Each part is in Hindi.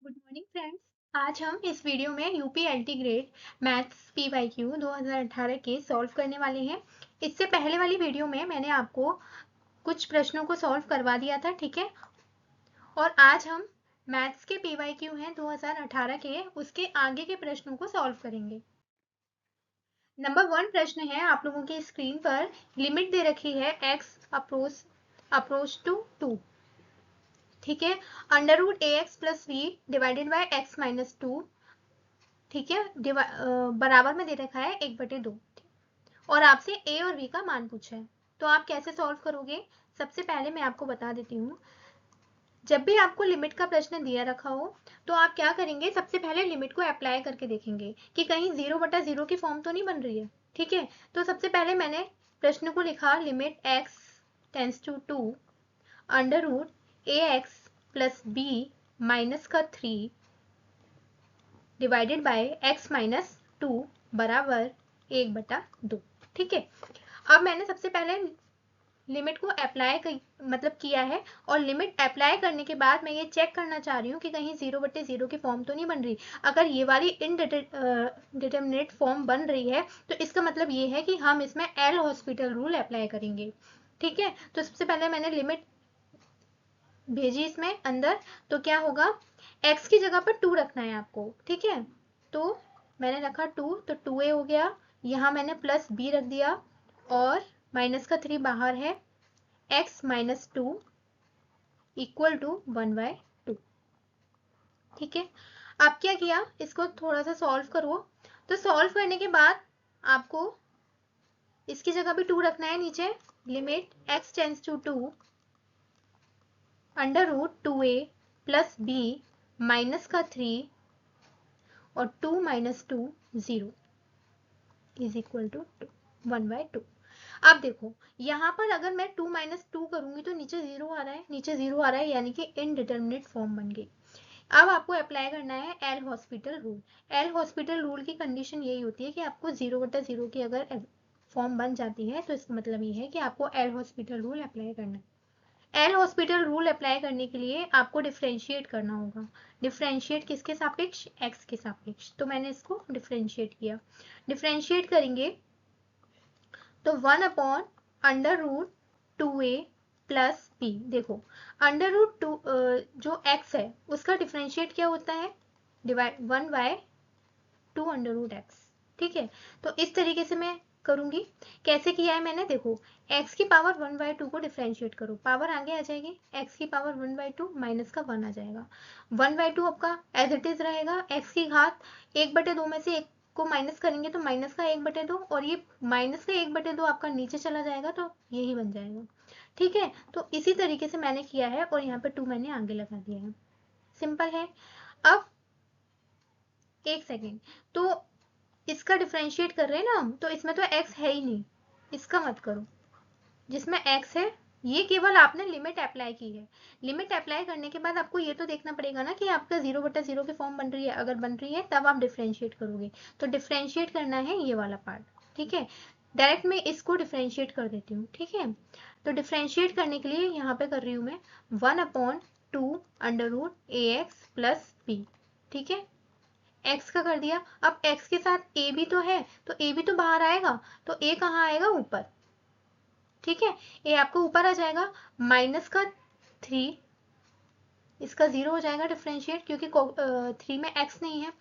Good morning friends. आज हम इस वीडियो में UP LT grade maths PYQ 2018 के सॉल्व करने वाले हैं। इससे पहले वाली वीडियो में मैंने आपको कुछ प्रश्नों को सॉल्व करवा दिया था, ठीक है। और आज हम मैथ्स के पीवाईक्यू हैं 2018 के, उसके आगे के प्रश्नों को सॉल्व करेंगे। नंबर 1 प्रश्न है आप लोगों की स्क्रीन पर। लिमिट दे रखी है x अप्रोच टू 2, ठीक है। Under root a x plus v divided by x minus 2, ठीक है, बराबर में दे रखा है 1/2। और आपसे ए और बी का मान पूछा है, तो आप कैसे सॉल्व करोगे। सबसे पहले मैं आपको बता देती हूँ, जब भी आपको लिमिट का प्रश्न दिया रखा हो तो आप क्या करेंगे, सबसे पहले लिमिट को अप्लाई करके देखेंगे कि कहीं 0/0 की फॉर्म तो नहीं बन रही है, ठीक है। तो सबसे पहले मैंने प्रश्न को लिखा, limit x tends to 2 under root a x plus b minus का 3 डिवाइडेड बाय x माइनस 2 बराबर 1/2, ठीक है। अब मैंने सबसे पहले लिमिट को अप्लाई मतलब किया है, और लिमिट अप्लाई करने के बाद मैं ये चेक करना चाह रही हूँ कि कहीं 0/0 की फॉर्म तो नहीं बन रही। अगर ये वाली इनडिटरमिनेट फॉर्म बन रही है तो इसका मतलब ये है कि हम इसमें एल हॉस्पिटल रूल अप्लाई करेंगे, ठीक है। तो सबसे पहले मैंने लिमिट भेजी इसमें अंदर, तो क्या होगा, x की जगह पर 2 रखना है आपको, ठीक है। तो मैंने रखा 2, तो 2a हो गया, यहाँ मैंने प्लस b रख दिया और माइनस का 3 बाहर है, x माइनस 2 इक्वल टू 1/2, ठीक है। अब क्या किया, इसको थोड़ा सा सॉल्व करो। तो सॉल्व करने के बाद आपको इसकी जगह भी 2 रखना है नीचे। Limit x tends to 2 under root 2a plus b minus का 3 और 2 माइनस 2 0 इज इक्वल टू 1/2। अब देखो यहाँ पर अगर मैं 2 माइनस 2 करूंगी तो नीचे 0 आ रहा है, नीचे 0 आ रहा है, यानी कि इनडिटरमिनेट फॉर्म बन गई। अब आपको अप्लाई करना है L hospital rule. L hospital rule की कंडीशन यही होती है कि आपको 0/0 की अगर फॉर्म बन जाती है तो इसका मतलब ये है कि आपको एल हॉस्पिटल रूल अप्लाई करना है। एल हॉस्पिटल रूल अप्लाई करने के लिए आपको डिफ्रेंशिएट करना होगा। डिफ्रेंशिएट किसके सापेक्ष, एक्स के सापेक्ष। तो मैंने इसको डिफ्रेंशिएट किया। डिफ्रेंशिएट करेंगे तो 1 under root 2a plus b. देखो अंडर रूट 2 जो x है उसका डिफ्रेंशिएट क्या होता है, डिवाइड 1/2 अंडर रूट एक्स, ठीक है। तो इस तरीके से मैं करूंगी। कैसे किया है मैंने, देखो x की पावर 1/2 को डिफ्रेंशिएट करो, पावर आगे आ जाएगी, x की पावर 1/2 माइनस का 1 आ जाएगा। 1/2 आपका एज इट इज रहेगा, x की घात 1/2 में से 1 को माइनस करेंगे तो माइनस का 1/2, और ये माइनस का 1/2 आपका नीचे चला जाएगा तो यही बन जाएगा, ठीक है। तो इसी तरीके से मैंने किया है और यहाँ पे 2 मैंने आगे लगा दिया है, सिंपल है। अब एक सेकेंड, तो इसका डिफ्रेंशिएट कर रहे हैं ना हम, तो इसमें तो x है ही नहीं, इसका मत करो। जिसमें x है ये केवल आपने लिमिट अप्लाई की है। लिमिट अप्लाई करने के बाद आपको ये तो देखना पड़ेगा ना कि आपका 0/0 की फॉर्म बन रही है। अगर बन रही है तब आप डिफ्रेंशिएट करोगे, तो डिफ्रेंशिएट करना है ये वाला पार्ट, ठीक है। डायरेक्ट मैं इसको डिफ्रेंशिएट कर देती हूँ, ठीक है। तो डिफ्रेंशिएट करने के लिए यहाँ पे कर रही हूँ मैं 1/2 under root a x plus B, ठीक है। x का कर दिया। अब x के साथ a भी तो है, तो a भी तो बाहर आएगा, तो a कहाँ आएगा, ऊपर, ठीक है। a आपको ऊपर आ जाएगा, माइनस का 3, इसका 0 हो जाएगा डिफ्रेंशिएट, क्योंकि 3 में x नहीं है,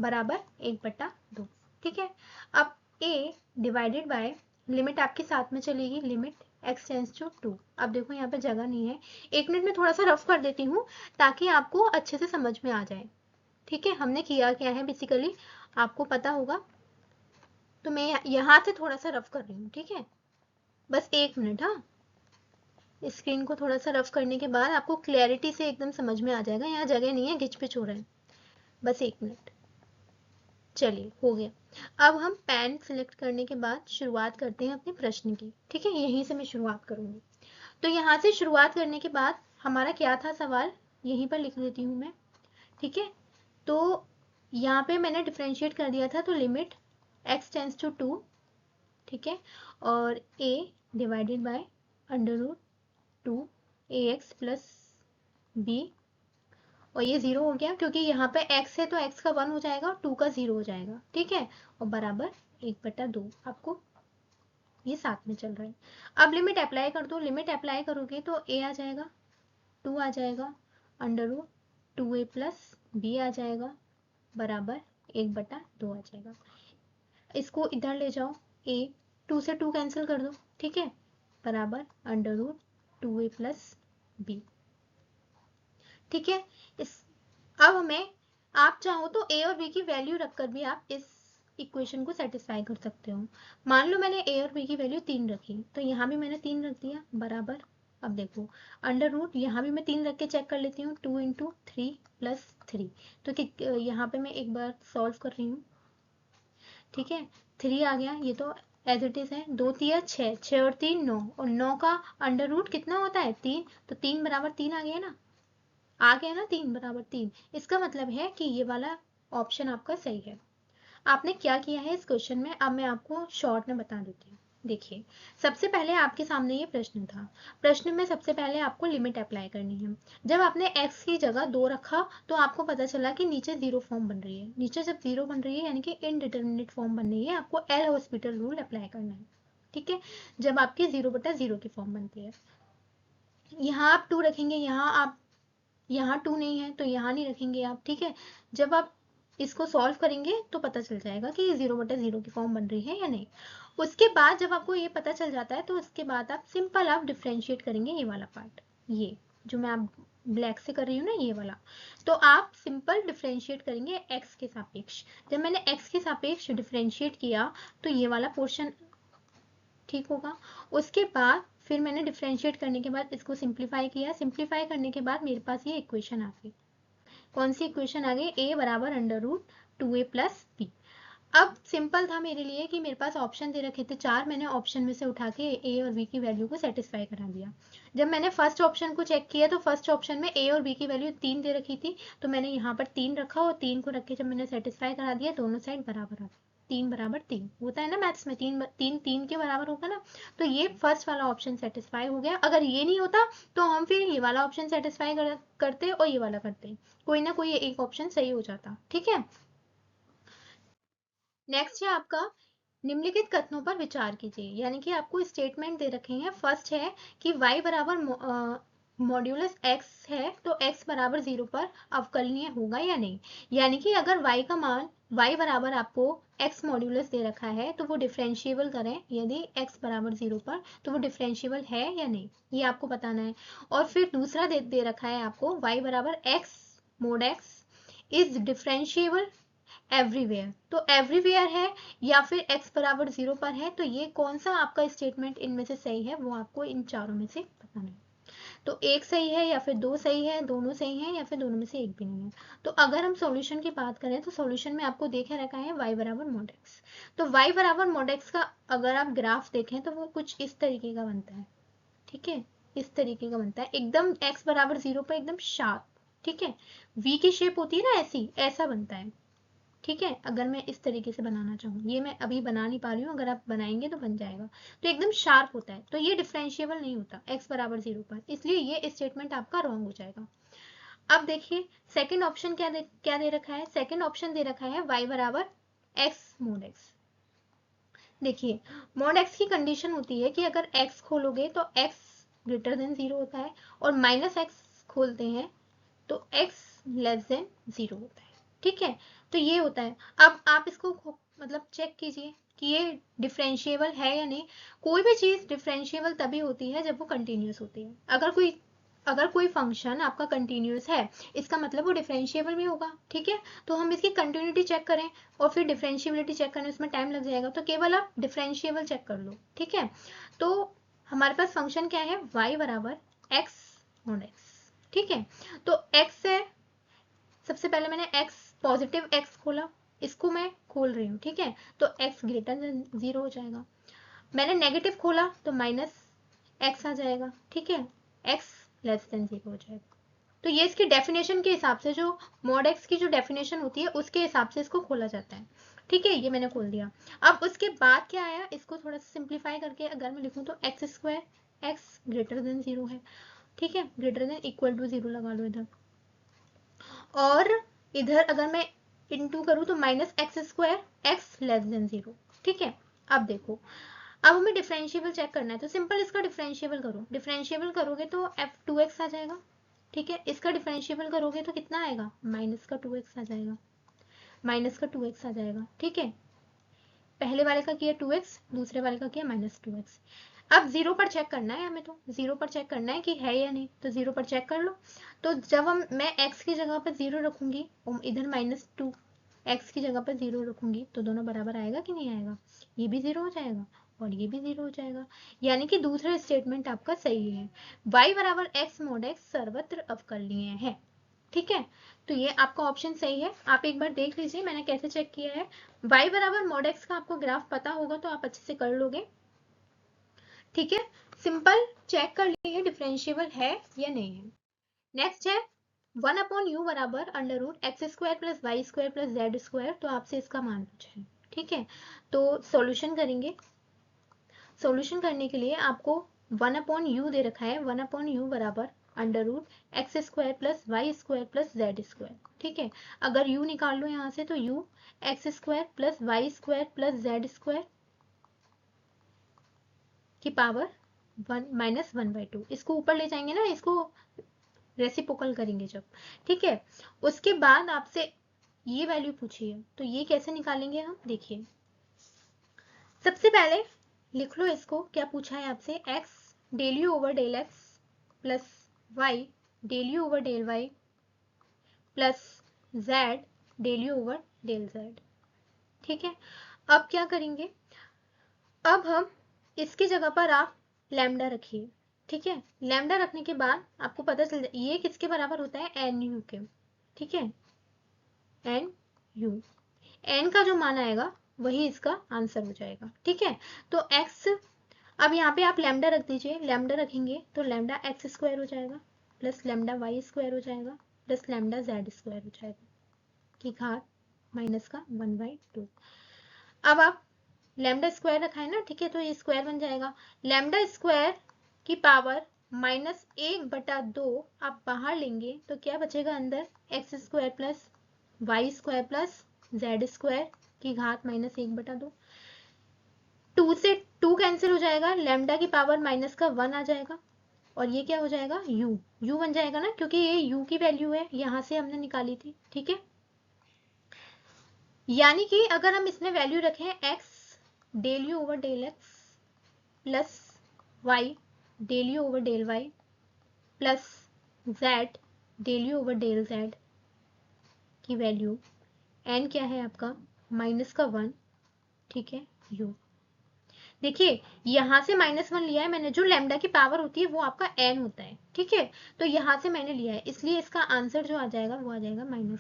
बराबर 1/2, ठीक है। अब a डिवाइडेड बाय, लिमिट आपके साथ में चलेगी, लिमिट x टेंस टू 2। अब देखो यहाँ पे जगह नहीं है, 1 मिनट में थोड़ा सा रफ कर देती हूँ ताकि आपको अच्छे से समझ में आ जाए, ठीक है। हमने किया क्या है बेसिकली आपको पता होगा, तो मैं यहाँ से थोड़ा सा रफ कर रही हूँ, ठीक है। बस 1 मिनट, हाँ। स्क्रीन को थोड़ा सा रफ करने के बाद आपको क्लैरिटी से एकदम समझ में आ जाएगा, यहाँ जगह नहीं है, घिच पिच हो रहा है। बस 1 मिनट, चलिए हो गया। अब हम पेन सिलेक्ट करने के बाद शुरुआत करते हैं अपने प्रश्न की, ठीक है। यहीं से मैं शुरुआत करूंगी। तो यहाँ से शुरुआत करने के बाद हमारा क्या था सवाल, यहीं पर लिख देती हूँ मैं, ठीक है। तो यहाँ पे मैंने डिफ्रेंशिएट कर दिया था, तो लिमिट x टेंस टू 2, ठीक है, और a divided by under root 2 ax plus b और ये 0 हो गया क्योंकि यहाँ पे x है तो x का 1 हो जाएगा और 2 का 0 हो जाएगा, ठीक है, और बराबर 1/2 आपको ये साथ में चल रहा है। अब लिमिट अप्लाई कर दो, लिमिट अप्लाई करोगे तो a आ जाएगा, 2 आ जाएगा, √2a प्लस b आ जाएगा, बराबर 1/2 आ जाएगा। इसको इधर ले जाओ, a 2 से 2 कैंसिल कर दो, ठीक है, बराबर √2a प्लस b, ठीक है। इस अब हमें, आप चाहो तो a और b की वैल्यू रखकर भी आप इस इक्वेशन को सेटिस्फाई कर सकते हो। मान लो मैंने a और b की वैल्यू 3 रखी, तो यहाँ भी मैंने 3 रख दिया, बराबर, अब देखो √ यहाँ भी मैं 3 रख के चेक कर लेती हूँ, 2 × 3 + 3, तो यहाँ पे मैं एक बार सॉल्व कर रही हूँ, ठीक है, 3 आ गया, ये तो एज इट इज है, 2 3 6, 6 और 3 9, और 9 का √ कितना होता है 3, तो 3 = 3 आ गया ना, आ गया ना, 3 = 3। इसका मतलब है कि ये वाला ऑप्शन आपका सही है। आपने क्या किया है इस क्वेश्चन में, अब मैं आपको शॉर्ट में बता देती हूँ। देखिए, सबसे पहले आपके सामने ये प्रश्न था, प्रश्न में सबसे पहले आपको लिमिट अप्लाई करनी है। जब आपने x की जगह 2 रखा तो आपको पता चला कि नीचे 0 फॉर्म बन रही है, नीचे जब 0 बन रही है यानी कि इनडिटरमिनेट फॉर्म बन रही है, आपको एल हॉस्पिटल रूल अप्लाई करना है, ठीक है, जब आपकी 0/0 की फॉर्म बनती है। यहाँ आप 2 रखेंगे, यहाँ 2 नहीं है तो यहाँ नहीं रखेंगे आप, ठीक है। जब आप इसको सॉल्व करेंगे तो पता चल जाएगा कि 0/0 की फॉर्म बन रही है या नहीं। उसके बाद जब आपको ये पता चल जाता है तो उसके बाद आप सिंपल आप डिफ्रेंशिएट करेंगे ये वाला पार्ट, ये जो मैं आप ब्लैक से कर रही हूँ ना, ये वाला, तो आप सिंपल डिफ्रेंशिएट करेंगे x के सापेक्ष। जब मैंने x के सापेक्ष डिफ्रेंशिएट किया तो ये वाला पोर्शन ठीक होगा। उसके बाद फिर मैंने डिफ्रेंशिएट करने के बाद इसको सिंप्लीफाई किया, सिंप्लीफाई करने के बाद मेरे पास ये इक्वेशन आ गई। कौन सी इक्वेशन आ गई, a बराबर √2a प्लस b। अब सिंपल था मेरे लिए कि मेरे पास ऑप्शन दे रखे थे 4, मैंने ऑप्शन में से उठा के a और b की वैल्यू को सेटिस्फाई करा दिया। जब मैंने फर्स्ट ऑप्शन को चेक किया तो फर्स्ट ऑप्शन में a और b की वैल्यू 3 दे रखी थी, तो मैंने यहाँ पर 3 रखा और 3 को रख के जब मैंने सेटिस्फाई करा दिया, दोनों साइड बराबर आ गई, 3 = 3 होता है ना मैथ्स में, 3 के बराबर होगा ना, तो ये फर्स्ट वाला ऑप्शन सेटिस्फाई हो गया। अगर ये नहीं होता तो हम फिर ये वाला ऑप्शन सेटिस्फाई करते और ये वाला करते, कोई ना कोई एक ऑप्शन सही हो जाता, ठीक है। नेक्स्ट है आपका, निम्नलिखित कथनों पर विचार कीजिए, यानी कि आपको स्टेटमेंट दे रखे हैं। फर्स्ट है कि y बराबर मॉड्यूलस x है तो x बराबर 0 पर अवकलनीय होगा या नहीं, यानी कि अगर y का मान, y बराबर आपको x मॉड्यूलस दे रखा है तो वो डिफरेंशिएबल करें, यदि x बराबर 0 पर तो वो डिफरेंशिएबल है या नहीं, ये आपको बताना है। और फिर दूसरा दे रखा है आपको, y बराबर x mod x is differentiable everywhere, तो एवरीवेयर है या फिर x बराबर 0 पर है, तो ये कौन सा आपका स्टेटमेंट इनमें से सही है वो आपको इन चारों में से बताना है। तो एक सही है या फिर 2 सही है, दोनों सही है या फिर दोनों में से एक भी नहीं है। तो अगर हम सॉल्यूशन की बात करें तो सॉल्यूशन में आपको देखे रखा है y बराबर mod x, तो y बराबर mod x का अगर आप ग्राफ देखें तो वो कुछ इस तरीके का बनता है, ठीक है, इस तरीके का बनता है, एकदम x बराबर 0 पर एकदम शार्प, ठीक है, v की शेप होती है ना ऐसी, ऐसा बनता है, ठीक है। अगर मैं इस तरीके से बनाना चाहूँ, ये मैं अभी बना नहीं पा रही हूँ, अगर आप बनाएंगे तो बन जाएगा, तो एकदम शार्प होता है, तो ये डिफरेंशिएबल नहीं होता x बराबर 0 पर, इसलिए ये स्टेटमेंट आपका रॉन्ग हो जाएगा। अब देखिए सेकंड ऑप्शन क्या दे रखा है, सेकंड ऑप्शन दे रखा है y बराबर x mod x। देखिए mod x की कंडीशन होती है कि अगर x खोलोगे तो x ग्रेटर देन 0 होता है, और -x खोलते हैं तो x लेस देन 0 होता है, ठीक है, तो ये होता है। अब आप इसको मतलब चेक कीजिए कि ये डिफरेंशिएबल है या नहीं। कोई भी चीज़ डिफरेंशिएबल तभी होती है जब वो कंटिन्यूस होती है। अगर कोई फंक्शन आपका कंटिन्यूस है, इसका मतलब वो डिफरेंशिएबल भी होगा, ठीक है। तो हम इसकी कंटिन्यूटी चेक करें और फिर डिफरेंशिएबिलिटी चेक करने उसमें टाइम लग जाएगा, तो केवल आप डिफरेंशिएबल चेक कर लो, ठीक है। तो हमारे पास फंक्शन क्या है, y बराबर x mod x, ठीक है। तो x है, सबसे पहले मैंने x पॉजिटिव x खोला, इसको मैं खोल रही हूँ, ठीक है, तो x ग्रेटर देन 0 हो जाएगा। मैंने नेगेटिव खोला तो -x आ जाएगा, ठीक है, x लेस देन 0 हो जाएगा। तो ये इसकी डेफिनेशन के हिसाब से, जो mod x की जो डेफिनेशन होती है उसके हिसाब से इसको खोला जाता है, ठीक है, ये मैंने खोल दिया। अब उसके बाद क्या आया, इसको थोड़ा सा सिंप्लीफाई करके अगर मैं लिखूँ तो x² x ग्रेटर देन 0 है, ठीक है, ग्रेटर देन इक्वल टू 0 लगा लो इधर। और इधर अगर मैं इंटू करूँ तो minus x square x less than 0। ठीक है, अब देखो, अब हमें डिफरेंशिएबल चेक करना है, तो सिंपल इसका डिफरेंशिएबल करो, डिफरेंशिएबल करोगे तो f2x आ जाएगा। ठीक है, इसका डिफरेंशिएबल करोगे तो कितना आएगा, माइनस का 2x आ जाएगा, माइनस का 2x आ जाएगा। ठीक है, पहले वाले का किया 2x, दूसरे वाले का किया माइनस 2x। अब जीरो पर चेक करना है हमें, तो जीरो पर चेक करना है कि है या नहीं, तो जीरो पर चेक कर लो। तो जब मैं x की जगह पर जीरो रखूंगी और इधर माइनस 2 x की जगह पर जीरो रखूंगी तो दोनों बराबर आएगा कि नहीं आएगा, ये भी जीरो हो जाएगा और ये भी जीरो हो जाएगा, यानी कि दूसरा स्टेटमेंट आपका सही है। y बराबर x mod x सर्वत्र अवकलनीय है। ठीक है, तो ये आपका ऑप्शन सही है। आप एक बार देख लीजिए मैंने कैसे चेक किया है। y बराबर mod x का आपको ग्राफ पता होगा तो आप अच्छे से कर लोगे। ठीक है, सिंपल चेक कर लीजिए डिफरेंशिएबल है या नहीं है। नेक्स्ट है 1/u बराबर under root x square plus y square plus z square, तो आपसे इसका मान पूछा है। ठीक है, तो सॉल्यूशन करेंगे। सॉल्यूशन करने के लिए आपको 1/u दे रखा है, 1/u बराबर under root x square plus y square plus z square. ठीक है, अगर u निकाल लो यहाँ से तो u x square plus y square plus z square की पावर -1/2, इसको ऊपर ले जाएंगे ना, इसको रेसिप्रोकल करेंगे जब। ठीक है, उसके बाद आपसे ये वैल्यू पूछी है, तो ये कैसे निकालेंगे हम, देखिए सबसे पहले लिख लो इसको, क्या पूछा है आपसे, x del u over del x plus y del u over del y plus z del u over del z। ठीक है, अब क्या करेंगे, अब हम इसकी जगह पर आप लैम्डा रखिए। ठीक है, लैम्डा रखने के बाद आपको पता चल जाए ये किसके बराबर होता है, एन यू के। ठीक है, एन यू, एन का जो मान आएगा वही इसका आंसर हो जाएगा। ठीक है, तो एक्स, अब यहाँ पे आप लैम्डा रख दीजिए, लैम्डा रखेंगे तो लैम्डा एक्स स्क्वायर हो जाएगा प्लस लैम्डा वाई स्क्वायर हो जाएगा प्लस लैम्डा जेड स्क्वायर हो जाएगा की घात माइनस का 1/2। अब आप लैम्डा स्क्वायर रखा है ना, ठीक है, तो ये स्क्वायर बन जाएगा, लैम्डा स्क्वायर की पावर -1/2 आप बाहर लेंगे तो क्या बचेगा अंदर, x square plus y square plus z square की घात -1/2। 2 से 2 कैंसिल हो जाएगा, लैम्डा की पावर माइनस का 1 आ जाएगा और ये क्या हो जाएगा, u बन जाएगा ना, क्योंकि ये u की वैल्यू है, यहां से हमने निकाली थी। ठीक है, यानी कि अगर हम इसमें वैल्यू रखें x del u over del x plus y del u over del y plus z del u over del z की वैल्यू n क्या है आपका, -1। ठीक है, u, देखिए यहां से -1 लिया है मैंने, जो लैम्डा की पावर होती है वो आपका n होता है। ठीक है, तो यहां से मैंने लिया है, इसलिए इसका आंसर जो आ जाएगा वो आ जाएगा -u।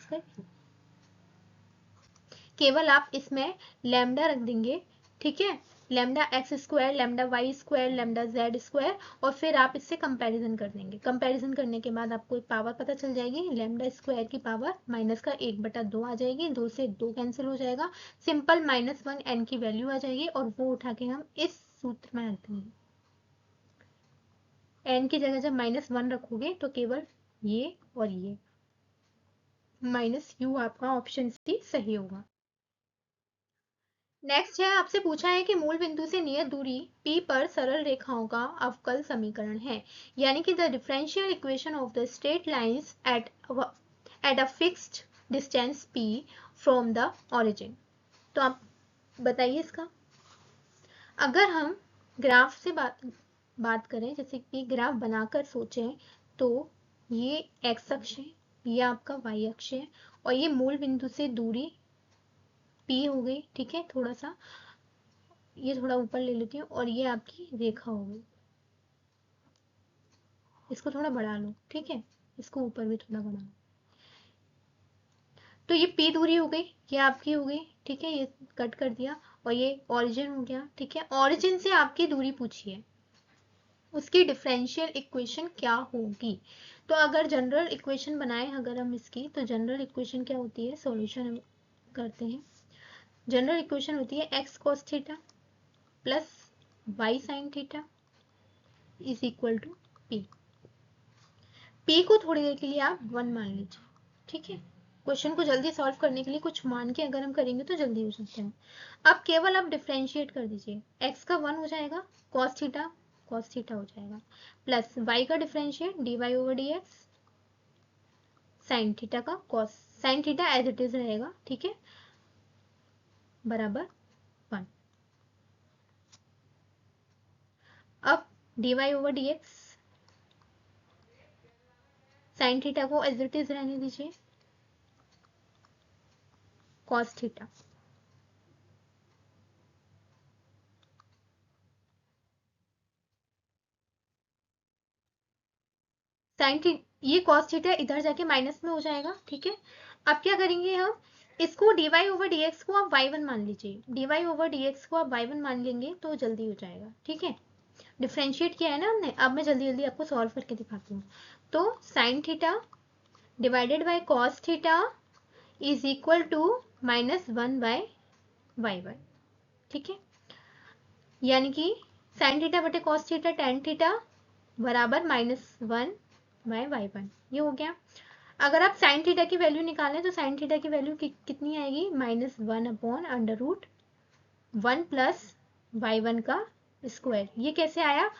केवल आप इसमें लैम्डा रख देंगे। ठीक है, lambda x square, lambda y square, lambda z square, और फिर आप इससे कंपैरिजन कर देंगे। कंपैरिजन करने के बाद आपको एक पावर पता चल जाएगी, लैम्डा स्क्वायर की पावर माइनस का 1/2 आ जाएगी, 2 से 2 कैंसिल हो जाएगा, सिंपल -1 n की वैल्यू आ जाएगी और वो उठा के हम इस सूत्र में रख देंगे। n की जगह जब -1 रखोगे तो केवल ये और ये -u आपका ऑप्शन सी सही होगा। नेक्स्ट है, आपसे पूछा है कि मूल बिंदु से नियत दूरी P पर सरल रेखाओं का अवकल समीकरण है, यानी कि the differential equation of the straight lines at a fixed distance P from the origin. तो आप बताइए इसका, अगर हम ग्राफ से बात करें, जैसे कि ग्राफ बनाकर सोचें, तो ये x अक्ष है, ये आपका y अक्ष है और ये मूल बिंदु से दूरी P हो गई। ठीक है, थोड़ा सा ये थोड़ा ऊपर ले लेती हूँ और ये आपकी रेखा हो गई, इसको थोड़ा बढ़ा लो। ठीक है, इसको ऊपर भी थोड़ा बढ़ा लो, तो ये P दूरी हो गई, ये आपकी हो गई। ठीक है, ये कट कर दिया और ये ओरिजिन हो गया। ठीक है, ओरिजिन से आपकी दूरी पूछी है, उसकी डिफरेंशियल इक्वेशन क्या होगी। तो अगर जनरल इक्वेशन बनाए अगर हम इसकी, तो जनरल इक्वेशन क्या होती है, सॉल्यूशन करते हैं। जनरल इक्वेशन होती है x cos theta plus y sine theta is equal to p. P को थोड़ी देर के लिए आप 1 मान लीजिए। ठीक है, क्वेश्चन को जल्दी सॉल्व करने के लिए कुछ मान के अगर हम करेंगे तो जल्दी हो सकते हैं। अब केवल आप डिफ्रेंशिएट कर दीजिए, x का 1 हो जाएगा, cos थीटा हो जाएगा, प्लस y का डिफ्रेंशिएट dy/dx, साइन थीटा का cos, sine theta as it is रहेगा, ठीक है, बराबर 1। अब dy/dx, साइन थीटा को एज इट इज रहने दीजिए, cos थीटा, साइन थीटा, ये cos थीटा इधर जाके माइनस में हो जाएगा, ठीक है। अब क्या करेंगे हम, इसको dy/dx को आप y1 मान लीजिए, dy/dx को आप y1 मान लेंगे तो जल्दी हो जाएगा, ठीक है। डिफ्रेंशिएट किया है ना हमने, अब मैं जल्दी जल्दी आपको सॉल्व करके दिखाती हूँ। तो sine theta divided by cos theta is equal to -1/y1, ठीक है, यानी कि साइन थीटा बटे कॉस थीटा टेन थीटा बराबर -1/y1, ये हो गया। अगर आप साइन थीटा की वैल्यू निकालें तो साइन थीटा की वैल्यू कितनी आएगी, -1/√1 प्लस y1 का स्क्वायर। ये कैसे आया,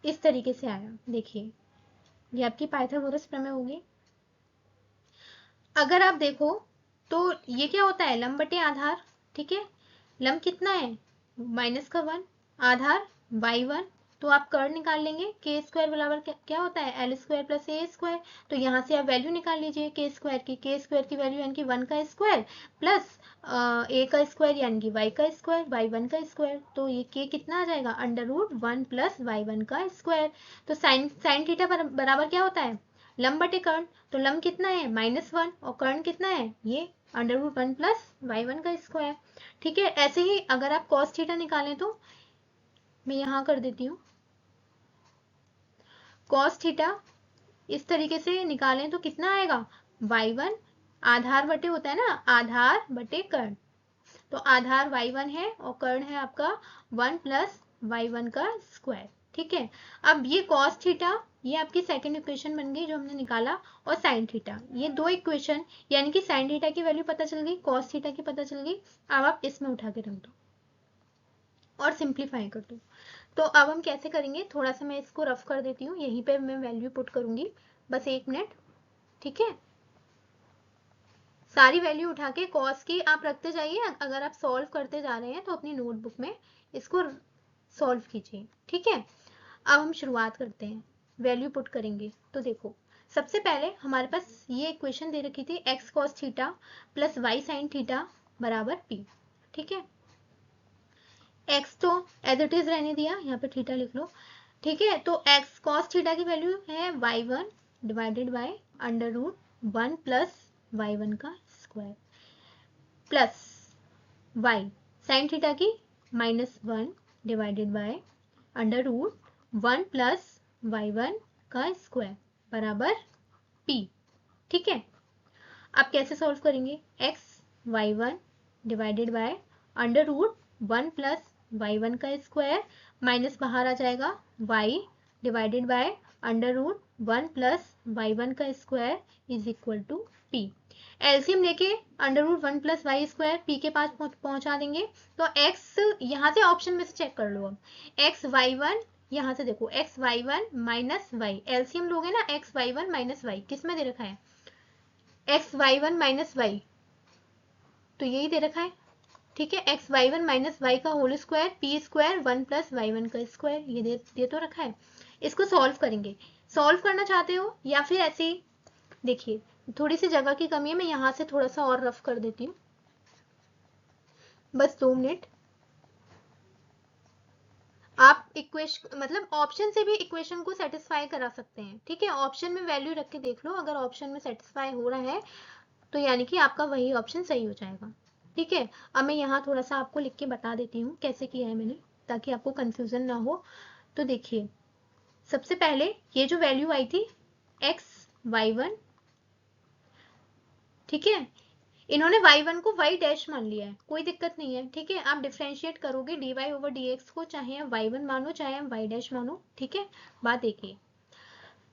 इस तरीके से आया, देखिए ये आपकी पाइथागोरस प्रमेय होगी। अगर आप देखो तो ये क्या होता है, लंब बटे आधार, ठीक है, लंब कितना है -1, आधार y1, तो आप कर्ण निकाल लेंगे, के स्क्वायर बराबर क्या होता है l² प्लस ए स्क्वायर, तो यहाँ से आप वैल्यू निकाल लीजिए के स्क्वायर की वैल्यू यानी कि 1 का स्क्वायर प्लस ए का स्क्वायर यानी कि y का स्क्वायर, y1 का स्क्वायर, तो ये के कितना आ जाएगा, √1 प्लस y1 का स्क्वायर। तो साइन थीटा बराबर क्या होता है, लंब बटे कर्ण, तो लंब कितना है -1 और कर्ण कितना है, ये √1 प्लस y1 का स्क्वायर, ठीक है। ऐसे ही अगर आप cos थीटा निकालें तो मैं यहाँ कर देती हूँ, cos थीटा इस तरीके से निकालें तो कितना आएगा, y1 आधार बटे होता है ना, आधार बटे कर्ण, तो आधार y1 है और कर्ण है आपका 1 प्लस y1 का स्क्वायर, ठीक है। अब ये cos थीटा, ये आपकी सेकंड इक्वेशन बन गई जो हमने निकाला, और साइन थीटा, ये दो इक्वेशन, यानी कि साइन थीटा की वैल्यू पता चल गई, cos थीटा की पता चल गई। अब आप इसमें उठा के रख दो और सिंप्लीफाई कर दो। तो अब हम कैसे करेंगे, थोड़ा सा मैं इसको रफ कर देती हूँ, यहीं पे मैं वैल्यू पुट करूंगी, बस 1 मिनट, ठीक है। सारी वैल्यू उठा के कॉस की आप रखते जाइए, अगर आप सॉल्व करते जा रहे हैं तो अपनी नोटबुक में इसको सॉल्व कीजिए, ठीक है। अब हम शुरुआत करते हैं, वैल्यू पुट करेंगे। तो देखो सबसे पहले हमारे पास ये इक्वेशन दे रखी थी, x cos theta plus y sin theta बराबर p, ठीक है। x तो एज इट इज रहने दिया, यहाँ पे थीटा लिख लो, ठीक है। तो x cos थीटा की वैल्यू है y1 divided by √1 plus y1 का square plus y sin theta की -1 डिवाइडेड बाय √1 प्लस y1 का स्क्वायर बराबर p, ठीक है। आप कैसे सॉल्व करेंगे, x y1 divided by √1 plus y1 का स्क्वायर, माइनस बाहर आ जाएगा, y divided by √1 plus y1 का square is equal to p। LCM लेके √1 प्लस वाई स्क्वायर p के पास पहुंचा देंगे, तो x यहाँ से ऑप्शन में से चेक कर लो, अब x y1, यहाँ से देखो x y1 minus Y, LCM लोगे ना, x y1 माइनस वाई किस में दे रखा है, x y1 माइनस वाई, तो यही दे रखा है, ठीक है। x y1 माइनस वाई का whole square p square 1 plus y1 का स्क्वायर, ये दे तो रखा है। इसको सॉल्व करेंगे, सॉल्व करना चाहते हो या फिर ऐसे ही, देखिए थोड़ी सी जगह की कमी है, मैं यहाँ से थोड़ा सा और रफ कर देती हूँ, बस 2 मिनट। आप इक्वेशन मतलब ऑप्शन से भी इक्वेशन को सेटिस्फाई करा सकते हैं, ठीक है। ऑप्शन में वैल्यू रख के देख लो, अगर ऑप्शन में सेटिस्फाई हो रहा है तो यानी कि आपका वही ऑप्शन सही हो जाएगा, ठीक है। अब मैं यहाँ थोड़ा सा आपको लिख के बता देती हूँ कैसे किया है मैंने, ताकि आपको कंफ्यूजन ना हो। तो देखिए सबसे पहले ये जो वैल्यू आई थी x y1, ठीक है, इन्होंने y1 को y डैश मान लिया है, कोई दिक्कत नहीं है, ठीक है। आप डिफ्रेंशिएट करोगे dy/dx को, चाहे आप y1 मानो चाहे आप y डैश मानो, ठीक है। बात देखिए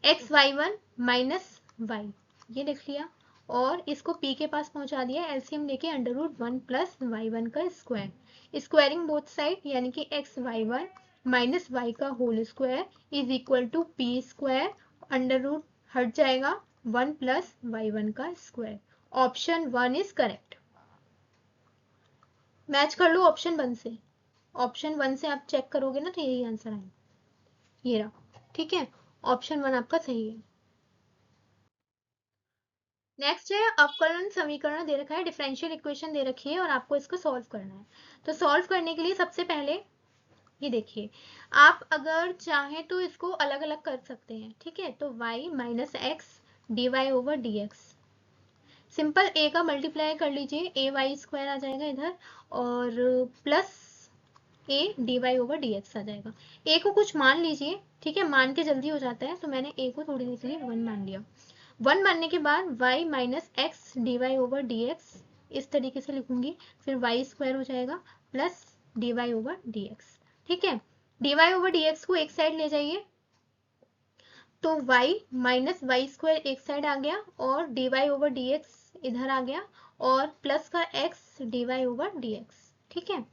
x y1 माइनस y, ये लिख लिया, और इसको p के पास पहुंचा दिया, एलसीएम लेके √1 प्लस y1 का स्क्वायर, स्क्वायरिंग बोथ साइड यानी कि xy1 माइनस y का whole square is equal to p square, √ हट जाएगा 1 प्लस y1 का square. Option 1 is correct. Match कर लो ऑप्शन 1 से, ऑप्शन 1 से आप चेक करोगे ना तो यही आंसर आएगा, ये रहा। ठीक है, ऑप्शन 1 आपका सही है। नेक्स्ट है अवकलन समीकरण दे रखा है, डिफरेंशियल इक्वेशन दे रखी है और आपको इसको सॉल्व करना है। तो सॉल्व करने के लिए सबसे पहले ये देखिए, आप अगर चाहें तो इसको अलग अलग कर सकते हैं। ठीक है, तो y minus x d y over d x, simple a का मल्टीप्लाई कर लीजिए, ए वाई स्क्वायर आ जाएगा इधर, और plus a d y over d x आ जाएगा। a को कुछ मान लीजिए, ठीक है, मान के जल्दी हो जाता है, तो मैंने a को थोड़ी देर के लिए 1 मान लिया। 1 मानने के बाद y minus x d y over d x इस तरीके से लिखूंगी, फिर y स्क्वायर हो जाएगा plus d y over d x. ठीक है, d y over d x को एक साइड ले जाइए, तो y माइनस वाई स्क्वायर एक साइड आ गया और d y over d x इधर आ गया, और प्लस का x d y over d x. ठीक है,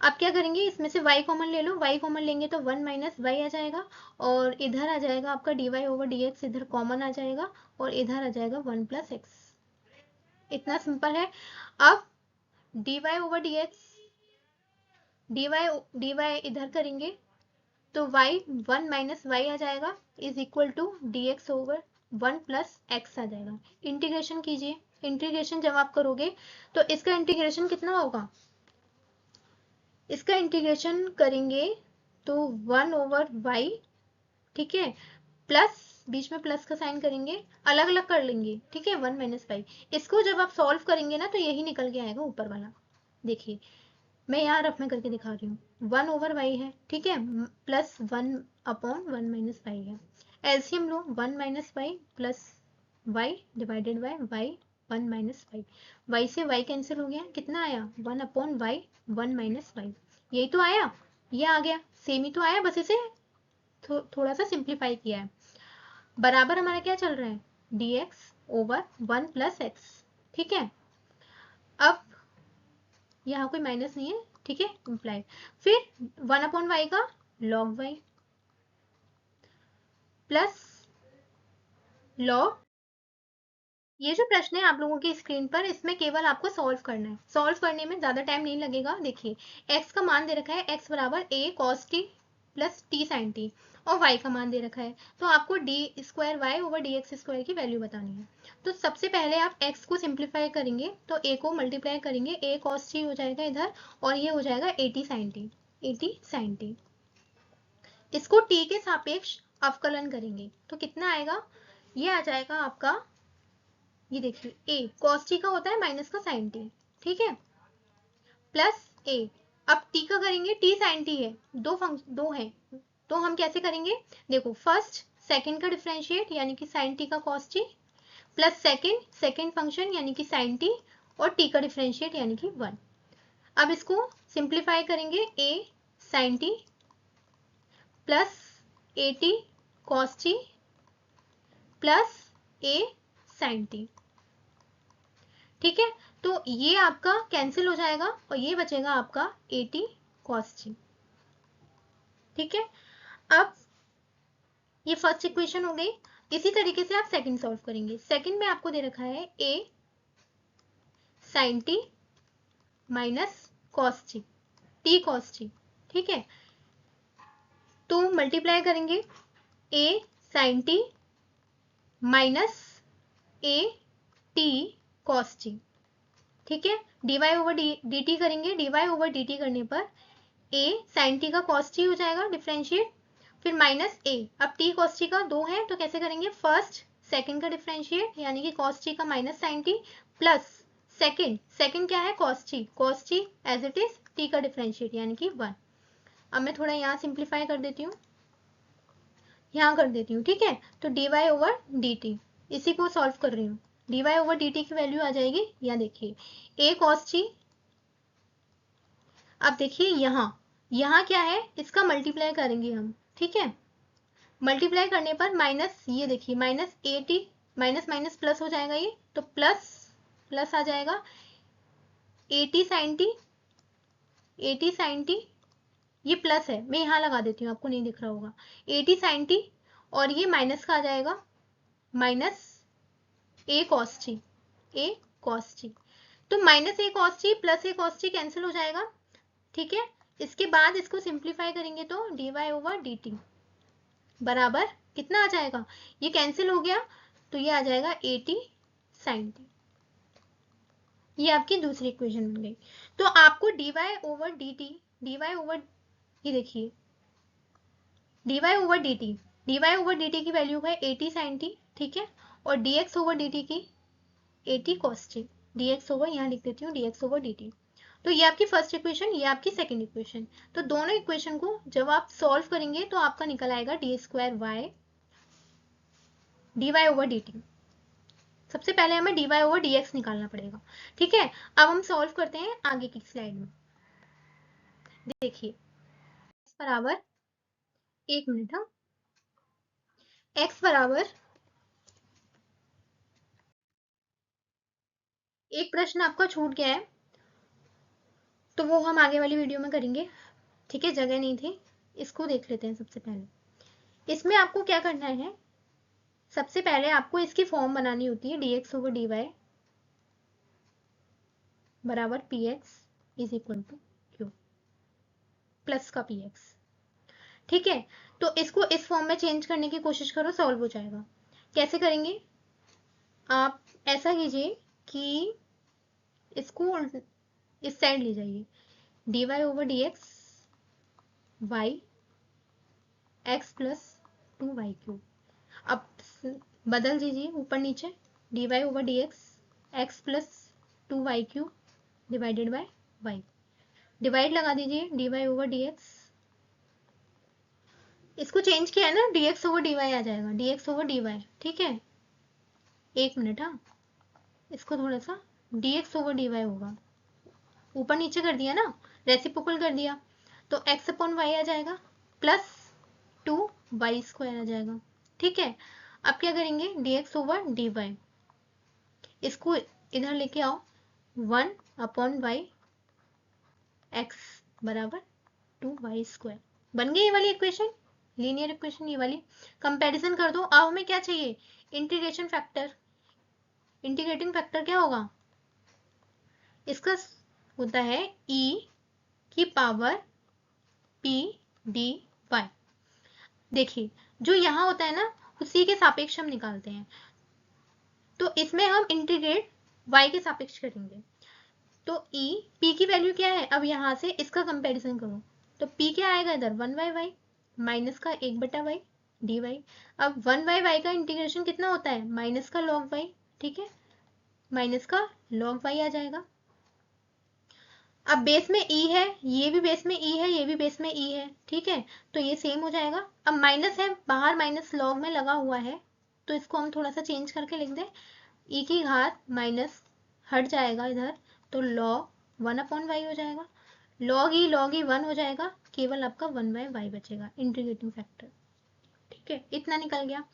अब क्या करेंगे, इसमें से y कॉमन ले लो, y कॉमन लेंगे तो 1 माइनस वाई आ जाएगा, और इधर आ जाएगा आपका d y over d x, इधर कॉमन आ जाएगा और इधर आ जाएगा 1 प्लस एक्स। इतना सिंपल है। अब d y over d x, d y इधर करेंगे तो y 1 माइनस वाई आ जाएगा is equal to d x over 1 plus x आ जाएगा। इंटीग्रेशन कीजिए, इंटीग्रेशन जब आप करोगे तो इसका इंटीग्रेशन कितना होगा, इसका इंटीग्रेशन करेंगे तो 1 ओवर y, ठीक है, प्लस बीच में प्लस का साइन करेंगे, अलग अलग कर लेंगे। ठीक है, 1 माइनस वाई, इसको जब आप सॉल्व करेंगे ना तो यही निकल के आएगा ऊपर वाला। देखिए मैं यहाँ रफ में करके दिखा रही हूँ, 1 ओवर वाई है, ठीक है, प्लस 1 अपॉन 1 माइनस वाई है। एलसीएम लो, 1 minus y plus y divided by y 1 minus y, y से वाई कैंसिल हो गया, कितना आया 1 अपॉन वाई 1 माइनस वाई, यही तो आया, ये आ गया, सेम ही तो आया, बस इसे थोड़ा सा सिंप्लीफाई किया है। बराबर हमारा क्या चल रहा है, dx ओवर 1 प्लस एक्स। ठीक है, अब यहाँ कोई माइनस नहीं है, ठीक है, इम्प्लाइड, फिर 1 अपॉन वाई का लॉग वाई प्लस लॉग, ये जो प्रश्न है आप लोगों की स्क्रीन पर, इसमें केवल आपको सॉल्व करना है, सॉल्व करने में ज्यादा टाइम नहीं लगेगा। देखिए x का मान दे रखा है, x बराबर a cos t plus t sin t, और y का मान दे रखा है, तो आपको d square y over d x square की वैल्यू बतानी है। तो सबसे पहले आप x को सिंप्लीफाई करेंगे तो a को मल्टीप्लाई करेंगे, a cos t हो जाएगा इधर, और ये हो जाएगा 80 sin t, 80 sin t। इसको t के सापेक्ष अवकलन करेंगे तो कितना आएगा, ये आ जाएगा आपका, ये देखिए a cos t का होता है माइनस का sin t, ठीक है, प्लस a, अब t का करेंगे, t sin t है, दो है, तो हम कैसे करेंगे, देखो फर्स्ट सेकंड का डिफरेंशिएट यानी कि sin t का cos t, plus second function यानी कि sin t, और t का डिफरेंशिएट यानी कि 1। अब इसको सिंप्लीफाई करेंगे, a sin t plus at cos t plus a sin t। ठीक है, तो ये आपका कैंसिल हो जाएगा और ये बचेगा आपका 80 cos t। ठीक है, अब ये फर्स्ट इक्वेशन हो गई। इसी तरीके से आप सेकंड सॉल्व करेंगे। सेकंड में आपको दे रखा है a sin t minus cos t, t cos t, ठीक है, तो मल्टीप्लाई करेंगे a sin t minus a t cos t, ठीक है, dy ओवर dt करेंगे, dy ओवर dt करने पर a sin t का cos t हो जाएगा डिफरेंशिएट, फिर माइनस a, अब t cos t का 2 है तो कैसे करेंगे, फर्स्ट सेकंड का डिफरेंशिएट यानी कि cos t का minus sin t, plus second क्या है cos t as it is, t का डिफरेंशिएट यानी कि 1। अब मैं थोड़ा यहाँ सिंप्लीफाई कर देती हूँ, यहाँ कर देती हूँ, ठीक है, तो dy ओवर dt, इसी को सॉल्व कर रही हूँ, dy ओवर dt की वैल्यू आ जाएगी, यहाँ देखिए a cos t, अब देखिए यहाँ क्या है, इसका मल्टीप्लाई करेंगे हम, ठीक है, मल्टीप्लाई करने पर माइनस, ये देखिए माइनस 80 माइनस माइनस प्लस हो जाएगा ये, तो प्लस प्लस आ जाएगा 80 sin t, 80 sin t, ये प्लस है, मैं यहाँ लगा देती हूँ, आपको नहीं दिख रहा होगा, 80 sin t, और ये माइनस का आ जाएगा minus a cos t, a cos t, तो minus a cos t plus a cos t cancel हो जाएगा, ठीक है। इसके बाद इसको सिंप्लीफाई करेंगे तो dy ओवर dt बराबर कितना आ जाएगा, ये कैंसिल हो गया तो ये आ जाएगा 80 sin t, ये आपकी दूसरी इक्वेशन बन गई। तो आपको dy over dt, dy over, ये देखिए dy ओवर dt की वैल्यू है 80 sin t, ठीक है, और dx ओवर dt की 80 cos t, dx ओवर, यहाँ लिख देती हूँ dx ओवर dt। तो ये आपकी फर्स्ट इक्वेशन, ये आपकी सेकंड इक्वेशन। तो दोनों इक्वेशन को जब आप सॉल्व करेंगे तो आपका निकल आएगा d square y d y over d t. सबसे पहले हमें d y over d x निकालना पड़ेगा, ठीक है। अब हम सॉल्व करते हैं आगे की स्लाइड में। देखिए x बराबर, एक मिनट, हाँ, x बराबर, एक प्रश्न आपका छूट गया है तो वो हम आगे वाली वीडियो में करेंगे, ठीक है, जगह नहीं थी। इसको देख लेते हैं सबसे पहले। इसमें आपको क्या करना है, सबसे पहले आपको इसकी फॉर्म बनानी होती है dx ओवर dy बराबर px is equal to q plus का px, ठीक है। तो इसको इस फॉर्म में चेंज करने की कोशिश करो, सॉल्व हो जाएगा। कैसे करेंगे, आप ऐसा कीजिए कि इसको इस साइड ले जाइए, dy over dx y x plus 2y cube, अब बदल दीजिए ऊपर नीचे, dy over dx x plus 2y cube divided by y, divide लगा दीजिए dy ओवर dx, इसको चेंज किया है ना, dx ओवर dy आ जाएगा, dx ओवर dy, ठीक है। एक मिनट, हाँ, इसको थोड़ा सा dx ओवर dy होगा, ऊपर नीचे कर दिया ना, रेसिप्रोकल कर दिया, तो x अपॉन y आ जाएगा प्लस 2y स्क्वायर आ जाएगा, ठीक है। अब क्या करेंगे, dx ओवर dy, इसको इधर लेके आओ, 1 अपॉन y x बराबर 2y स्क्वायर, बन गई ये वाली इक्वेशन, लीनियर इक्वेशन ये वाली। कंपैरिजन कर दो। अब हमें क्या चाहिए, इंटीग्रेशन फैक्टर। इंटीग्रेटिंग फैक्टर क्या होगा, इसका होता है e की पावर p dy। देखिए जो यहाँ होता है ना, उसी के सापेक्ष हम निकालते हैं, तो इसमें हम इंटीग्रेट y के सापेक्ष करेंगे। तो e p की वैल्यू क्या है, अब यहाँ से इसका कंपैरिजन करो, तो p क्या आएगा इधर, 1/y माइनस का 1/y dy। अब 1/y का इंटीग्रेशन कितना होता है, माइनस का log y, ठीक है, माइनस का log y आ जाएगा। अब बेस में e है, ये भी बेस में e है, ये भी बेस में e है, ठीक है, तो ये सेम हो जाएगा। अब माइनस है बाहर, माइनस log में लगा हुआ है, तो इसको हम थोड़ा सा चेंज करके लिख दें, e की घात माइनस हट जाएगा इधर, तो log 1/y हो जाएगा, log e 1 हो जाएगा, केवल आपका 1/y बचेगा, इंटीग्रेटिंग फैक्टर, ठीक है, इतना निकल गया।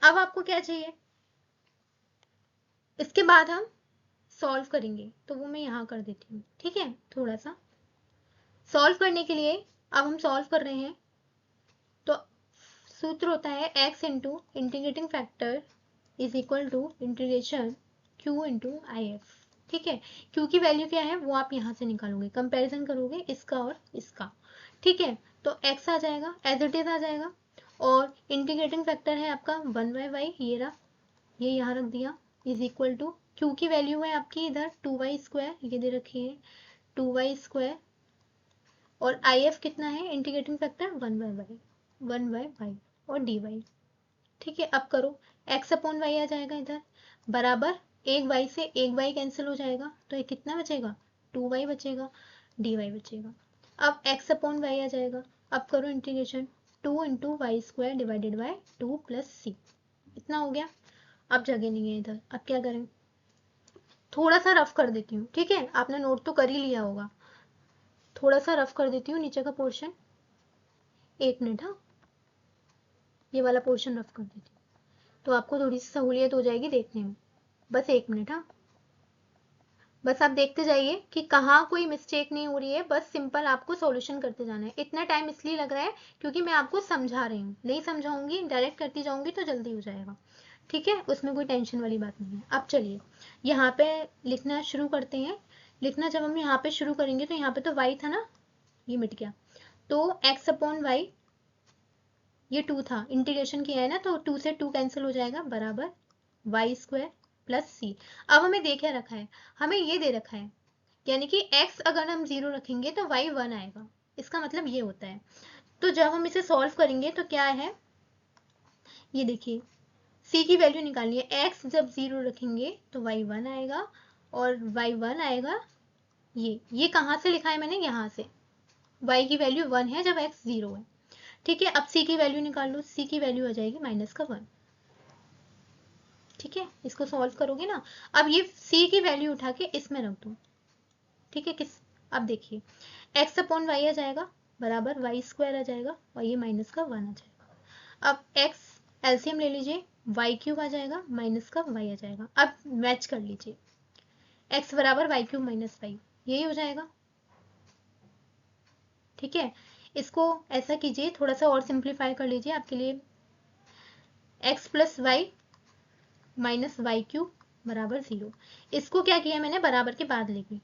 अब आपको क्या चाहिए, इसके बाद हम सॉल्व करेंगे, तो वो मैं यहाँ कर देती हूँ, ठीक है। थोड़ा सा सॉल्व करने के लिए, अब हम सॉल्व कर रहे हैं, तो सूत्र होता है x into integrating factor is equal to integration q into I F, ठीक है। q की वैल्यू क्या है वो आप यहाँ से निकालोगे, कंपैरिजन करोगे इसका और इसका, ठीक है। तो x आ जाएगा, एज इट इज आ जाएगा, और इंटीग्रेटिंग फैक्टर है आपका 1/y, ये रहा, ये यहाँ रख दिया, इज इक्वल टू q की वैल्यू है आपकी इधर 2y स्क्वायर, ये दे रखी है 2y स्क्वायर, और आई एफ कितना है, इंटीग्रेटिंग फैक्टर 1/y और dy, ठीक है। अब करो, x अपॉन y आ जाएगा इधर, बराबर एक y से एक y कैंसिल हो जाएगा, तो ये कितना बचेगा, 2y बचेगा, dy बचेगा। अब x अपॉन y आ जाएगा, अब करो integration, 2 into y square divided by 2 plus c, इतना हो गया। अब जगह नहीं है इधर, अब क्या करें, थोड़ा सा रफ कर देती हूँ, ठीक है, आपने नोट तो कर ही लिया होगा, थोड़ा सा रफ कर देती हूँ नीचे का पोर्शन, एक मिनट, हाँ, ये वाला पोर्शन रफ कर देती हूँ, तो आपको थोड़ी सी सहूलियत हो जाएगी देखने में। बस 1 मिनट। हाँ, बस आप देखते जाइए कि कहाँ कोई मिस्टेक नहीं हो रही है, बस सिंपल आपको सॉल्यूशन करते जाना है। इतना टाइम इसलिए लग रहा है क्योंकि मैं आपको समझा रही हूँ, नहीं समझाऊंगी डायरेक्ट करती जाऊंगी तो जल्दी हो जाएगा। ठीक है, उसमें कोई टेंशन वाली बात नहीं है। अब चलिए यहाँ पे लिखना शुरू करते हैं। लिखना जब हम यहाँ पे शुरू करेंगे तो यहाँ पे तो y था ना, ये मिट गया, तो x अपॉन वाई, ये 2 था, इंटीग्रेशन किया है ना तो 2 से 2 कैंसिल हो जाएगा, बराबर वाई स्क्वायर प्लस सी। अब हमें दे क्या रखा है, हमें ये दे रखा है, यानी कि x अगर हम 0 रखेंगे तो y 1 आएगा, इसका मतलब ये होता है। तो जब हम इसे सॉल्व करेंगे तो क्या है, ये देखिए c की वैल्यू निकालनी है। x जब 0 रखेंगे तो y 1 आएगा और y 1 आएगा, ये कहाँ से लिखा है मैंने, यहाँ से। y की वैल्यू 1 है जब x 0 है। ठीक है, अब c की वैल्यू निकाल लो, c की वैल्यू आ जाएगी -1। ठीक है, इसको सॉल्व करोगे ना, अब ये c की वैल्यू उठा के इसमें रख दो। ठीक है, अब देखिए x अपॉन वाई आ जाएगा, बराबर वाई स्क्वायर आ जाएगा और ये -1 आ जाएगा। अब x एलसीएम ले लीजिए, वाई क्यूब आ जाएगा, -y आ जाएगा। अब मैच कर लीजिए, x बराबर वाई क्यूब माइनस वाई, यही हो जाएगा। ठीक है, इसको ऐसा कीजिए, थोड़ा सा और सिंप्लीफाई कर लीजिए आपके लिए, x plus y minus y cube बराबर 0। इसको क्या किया मैंने, बराबर के बाद लेके,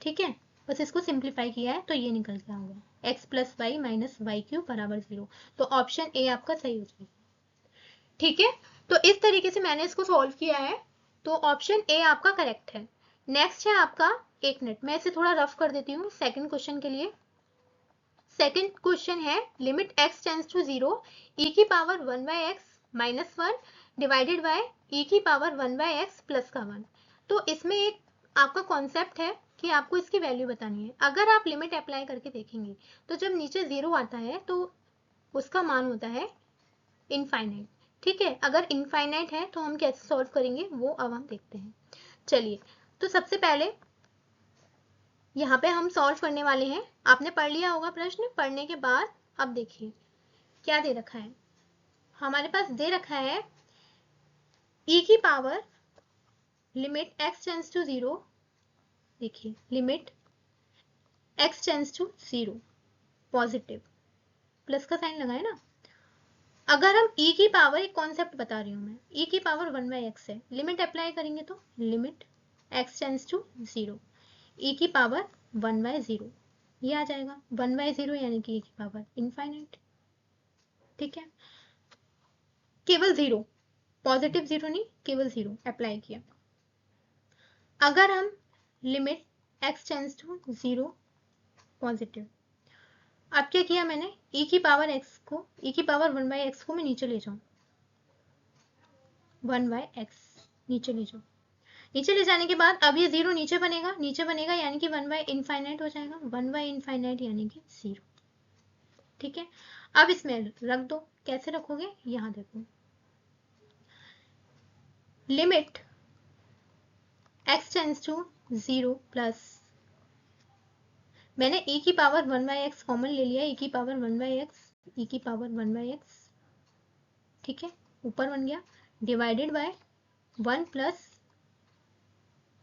ठीक है, बस इसको सिंप्लीफाई किया है तो ये निकल के आ गया, x plus y minus y cube बराबर 0। तो ऑप्शन ए आपका सही हो जाएगा। ठीक है, तो इस तरीके से मैंने इसको सॉल्व किया है, तो ऑप्शन ए आपका करेक्ट है। नेक्स्ट है आपका, 1 मिनट मैं इसे थोड़ा रफ कर देती हूँ सेकंड क्वेश्चन के लिए। सेकंड क्वेश्चन है limit x tends to 0 e की power 1 by x minus 1 divided by e की पावर 1 बाई एक्स प्लस का 1। तो इसमें एक आपका कॉन्सेप्ट है कि आपको इसकी वैल्यू बतानी है। अगर आप लिमिट अप्लाई करके देखेंगे तो जब नीचे 0 आता है तो उसका मान होता है इनफाइनाइट। ठीक है, अगर इनफाइनाइट है तो हम कैसे सॉल्व करेंगे वो अब हम देखते हैं। चलिए, तो सबसे पहले यहाँ पे हम सॉल्व करने वाले हैं। आपने पढ़ लिया होगा प्रश्न, पढ़ने के बाद अब देखिए क्या दे रखा है। हमारे पास दे रखा है e की power limit x tends to 0, देखिए limit x tends to 0 positive, plus का साइन लगाए ना। अगर हम e की पावर, एक कॉन्सेप्ट बता रही हूँ मैं, e की पावर 1 बाई एक्स है, लिमिट अप्लाई करेंगे तो limit x tends to 0 e की पावर 1 बाई 0, ये आ जाएगा 1 बाई 0 यानी कि e की पावर इनफाइनाइट। ठीक है, केवल 0, पॉजिटिव 0 नहीं, केवल 0 अप्लाई किया। अगर हम limit x tends to 0 positive, अब क्या किया मैंने, e की पावर x को, e की पावर 1 बाई एक्स को मैं नीचे ले जाऊं, 1 बाई एक्स नीचे ले जाऊं। नीचे ले जाने के बाद अब ये 0 नीचे बनेगा, नीचे बनेगा यानी कि 1 बाई इनफाइनाइट हो जाएगा, 1 बाई इनफाइनाइट यानी कि 0। ठीक है, अब इसमें रख दो, कैसे रखोगे, यहां देखो, limit x tends to 0 plus, मैंने e की पावर 1 बाई एक्स कॉमन ले लिया, e की पावर 1 बाई एक्स, e की पावर 1 बाई एक्स, ठीक है, ऊपर बन गया, divided by 1 plus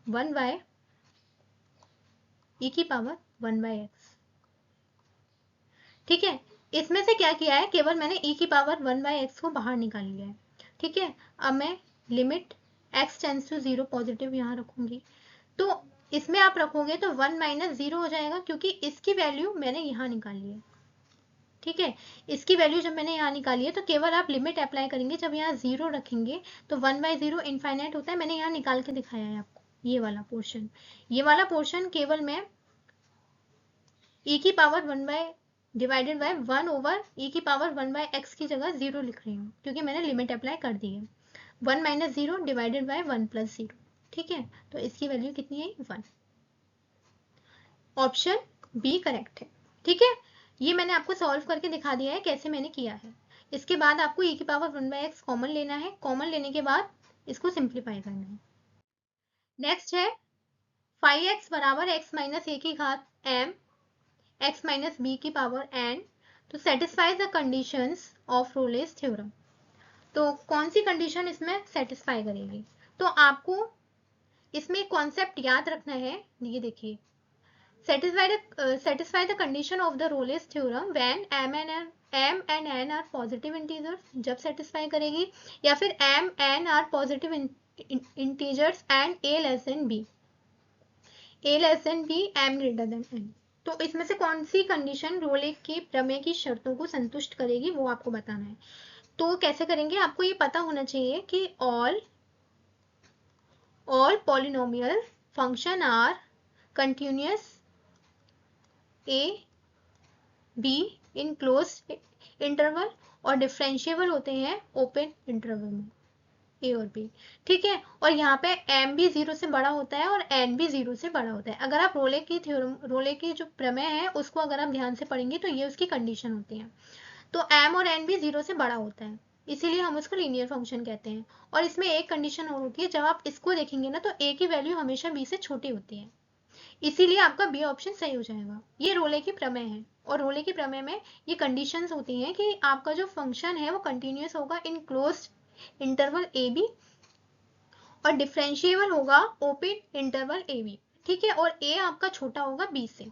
1 by e की पावर 1 बाई एक्स। ठीक है, इसमें से क्या किया है, केवल मैंने e की पावर 1 बाई एक्स को बाहर निकाल लिया है। ठीक है, अब मैं limit x tends to 0 positive यहाँ रखूंगी, तो इसमें आप रखोगे तो 1 माइनस 0 हो जाएगा, क्योंकि इसकी वैल्यू मैंने यहाँ निकाली है। ठीक है, इसकी वैल्यू जब मैंने यहाँ निकाली है तो केवल आप लिमिट अप्लाई करेंगे, जब यहाँ 0 रखेंगे तो 1 बाई 0 इनफाइनाइट होता है, मैंने यहाँ निकाल के दिखाया है आपको, ये वाला पोर्शन, ये वाला पोर्शन केवल मैं e की power 1 by divided by 1 over e की पावर 1 बाय एक्स की जगह 0 लिख रही हूँ, क्योंकि मैंने लिमिट अप्लाई कर दी है। 1 माइनस 0 डिवाइडेड बाय 1 प्लस 0। ठीक है, तो इसकी वैल्यू कितनी है, 1। ऑप्शन बी करेक्ट है। ठीक है, ये मैंने आपको सॉल्व करके दिखा दिया है कैसे मैंने किया है। इसके बाद आपको e की पावर 1 बाई एक्स कॉमन लेना है, कॉमन लेने के बाद इसको सिंप्लीफाई करना है। नेक्स्ट है 5x बराबर x माइनस ए की घात m x माइनस बी की पावर n, तो satisfy the conditions of Rolle's theorem. तो कौन सी कंडीशन इसमें सेटिस्फाई करेगी? तो आपको इसमें कॉन्सेप्ट याद रखना है, ये देखिए, satisfy the condition of the Rolle's theorem when m and n are positive integers, जब सेटिस्फाई करेगी, या फिर m n are positive integers and a less than b, m greater than n। तो इसमें से कौन सी कंडीशन रोले के प्रमेय की शर्तों को संतुष्ट करेगी वो आपको बताना है। तो कैसे करेंगे, आपको ये पता होना चाहिए कि all polynomial function are continuous a b in closed interval और डिफरेंशिएबल होते हैं ओपन इंटरवल में ए और बी, ठीक है। और यहाँ पे m भी 0 से बड़ा होता है और n भी 0 से बड़ा होता है। अगर आप रोले की थ्योरम, रोले की जो प्रमेय है उसको अगर आप ध्यान से पढ़ेंगे तो ये उसकी कंडीशन होती है। तो m और n भी 0 से बड़ा होता है, इसीलिए हम उसको लीनियर फंक्शन कहते हैं। और इसमें एक कंडीशन और होती है, जब आप इसको देखेंगे ना तो a की वैल्यू हमेशा b से छोटी होती है, इसीलिए आपका बी ऑप्शन सही हो जाएगा। ये रोले की प्रमेय है, और रोले की प्रमेय में ये कंडीशंस होती हैं कि आपका जो फंक्शन है वो कंटिन्यूअस होगा in closed interval a b और डिफरेंशिएबल होगा ओपन इंटरवल ए बी, ठीक है। और ए आपका छोटा होगा बी से,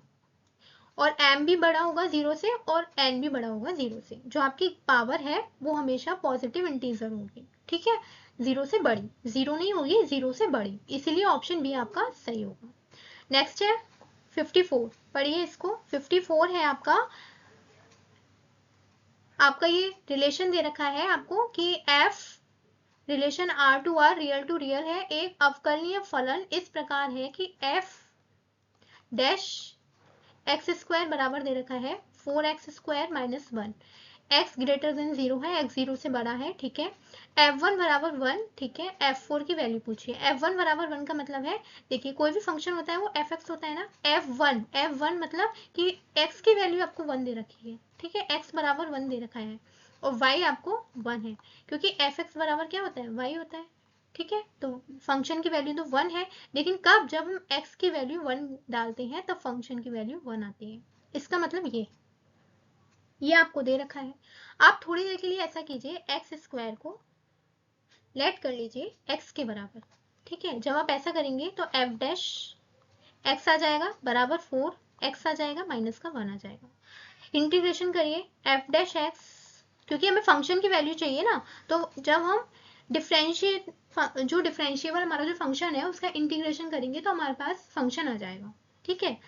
और m भी बड़ा होगा 0 से और n भी बड़ा होगा 0 से। जो आपकी पावर है वो हमेशा पॉजिटिव इंटीजर होगी, ठीक है, 0 से बड़ी, 0 नहीं होगी, 0 से बड़ी, इसीलिए ऑप्शन बी आपका सही होगा। नेक्स्ट है 54, पढ़िए इसको। 54 है आपका ये रिलेशन दे रखा है आपको कि f relation r to r real to real है। एक अवकलनीय फलन इस प्रकार है कि f डैश एक्स स्क्वायर बराबर दे रखा है 4x square minus 1, x greater than 0 है, x 0 से बड़ा है, ठीक है। f1 बराबर 1, ठीक है। f4 की वैल्यू पूछिए। f1 बराबर 1 का मतलब है, देखिए कोई भी फंक्शन होता है वो fx होता है ना। f1 मतलब कि x की वैल्यू आपको 1 दे रखी है, ठीक है, x बराबर 1 दे रखा है, और y आपको 1 है, क्योंकि fx बराबर क्या होता है, y होता है, ठीक है। तो फंक्शन की वैल्यू तो 1 है, लेकिन कब, जब हम x की वैल्यू 1 डालते हैं तब फंक्शन की वैल्यू 1 आती है। इसका मतलब ये आपको दे रखा है। आप थोड़ी देर के लिए ऐसा कीजिए, एक्स स्क्वायर को लेट कर लीजिए x के बराबर, ठीक है। जब आप ऐसा करेंगे तो f डैश x आ जाएगा बराबर 4, x आ जाएगा माइनस का 1 आ जाएगा। इंटीग्रेशन करिए f डैश x, क्योंकि हमें फंक्शन की वैल्यू चाहिए ना, तो जब हम डिफरेंशिएबल हमारा जो फंक्शन है उसका इंटीग्रेशन करेंगे तो हमारे पास फंक्शन आ जाएगा, ठीक है,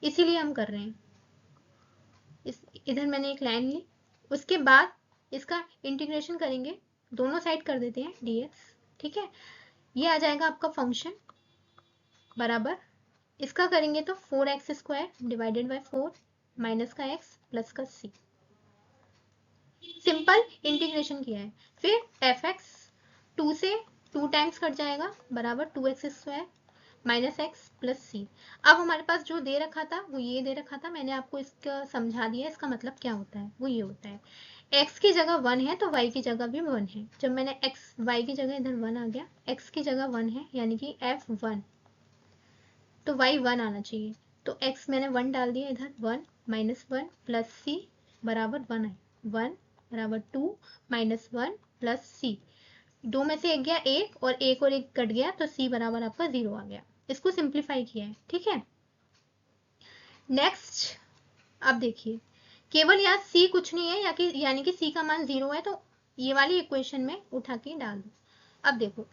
इसीलिए हम कर रहे हैं। इधर मैंने एक लाइन ली, उसके बाद इसका इंटीग्रेशन करेंगे, दोनों साइड कर देते हैं dx, ठीक है। ये आ जाएगा आपका फंक्शन बराबर, इसका करेंगे तो 4x square divided by 4 minus का x प्लस का c, सिंपल इंटीग्रेशन किया है। फिर fx 2 से 2 टाइम्स कट जाएगा बराबर 2x square minus x plus c. अब हमारे पास जो दे रखा था वो ये दे रखा था, मैंने आपको इसका समझा दिया, इसका मतलब क्या होता है, वो ये होता है x की जगह 1 है तो y की जगह भी 1 है। जब मैंने y की जगह इधर 1 आ गया, x की जगह 1 है, यानी कि f1, तो y 1 आना चाहिए, तो x मैंने 1 डाल दिया इधर, 1 माइनस 1 प्लस सी बराबर 1 है, 1 बराबर 2 माइनस 1 प्लस सी, दो में से एक गया एक और एक कट गया तो c बराबर आपका 0 आ गया। इसको सिंप्लीफाई किया है, ठीक है। नेक्स्ट अब देखिए, केवल यहाँ c कुछ नहीं है, यानी कि c का मान 0 है, तो ये वाली इक्वेशन में उठा के डाल दो। अब देखो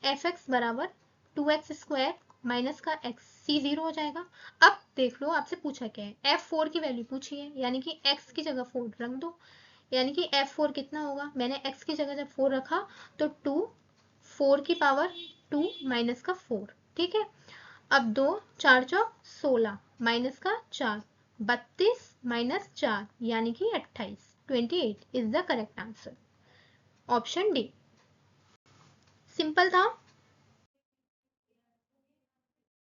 fx बराबर 2x स्क्वायर माइनस का x, c 0 हो जाएगा। अब देख लो आपसे पूछा क्या है, f4 की वैल्यू पूछी है, यानी कि x की जगह 4 रख दो, यानी कि f4 कितना होगा, मैंने x की जगह जब 4 रखा तो 2, 4 की पावर 2 माइनस का 4, ठीक है। अब 2 4 चौक 16 माइनस का 4, 32 माइनस 4 यानी कि 28, 28 is the correct answer, option D. Simple था।